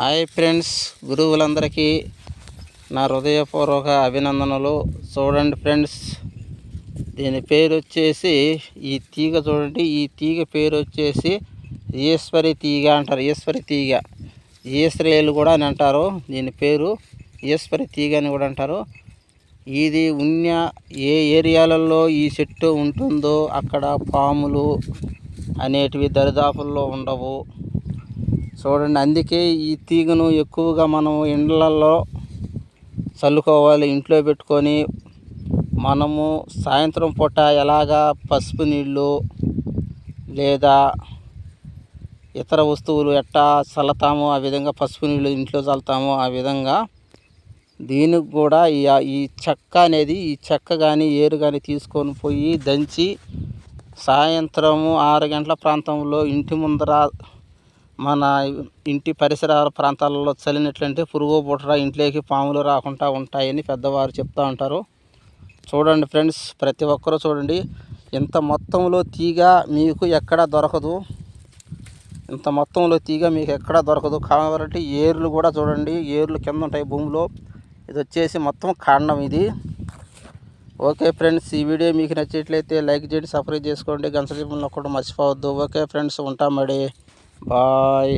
Hi friends, గురువులందరికీ నా హృదయపూర్వక అభినందనలు. చూడండి ఫ్రెండ్స్, దీని పేరు వచ్చేసి ఈ తీగ చూడండి. ఈ తీగ పేరు వచ్చేసి ఈశ్వరి తీగ అంటారు. ఈశ్వరి తీగ, ఈశ్వరేలు కూడా అని అంటారు. దీని పేరు ఈశ్వరి తీగ అని కూడా అంటారు. ఇది ఏ ఏరియాలలో ఈ చెట్టు ఉంటుందో అక్కడ పాములు అనేటివి దరిదాపుల్లో ఉండవు. చూడండి, అందుకే ఈ తీగను ఎక్కువగా మనం ఇండ్లల్లో చల్లుకోవాలి. ఇంట్లో పెట్టుకొని మనము సాయంత్రం పూట ఎలాగా పసుపు నీళ్ళు లేదా ఇతర వస్తువులు ఎట్టా చల్లుతామో ఆ విధంగా పసుపు నీళ్ళు ఇంట్లో చల్లుతామో ఆ విధంగా దీనికి కూడా ఈ చెక్క అనేది, ఈ చెక్క కానీ ఏరు కానీ తీసుకొని పోయి దంచి సాయంత్రము 6 గంటల ప్రాంతంలో ఇంటి ముందర మన ఇంటి పరిసరాల ప్రాంతాలలో చల్లినట్లంటే పురుగు పుట్ర ఇంట్లోకి పాములు రాకుండా ఉంటాయని పెద్దవారు చెప్తూ ఉంటారు. చూడండి ఫ్రెండ్స్, ప్రతి ఒక్కరూ చూడండి. ఇంత మొత్తంలో తీగ మీకు ఎక్కడా దొరకదు. ఇంత మొత్తంలో తీగ మీకు ఎక్కడా దొరకదు. కాబట్టి ఏర్లు కూడా చూడండి, ఏర్లు కింద ఉంటాయి భూమిలో. ఇది వచ్చేసి మొత్తం కాండం ఇది. ఓకే ఫ్రెండ్స్, ఈ వీడియో మీకు నచ్చినట్లయితే లైక్ చేయండి, సబ్స్క్రైబ్ చేసుకోండి, గంట సింబల్ నొక్కడం మర్చిపోవద్దు. ఓకే ఫ్రెండ్స్, ఉంటాం మరి. బాయ్.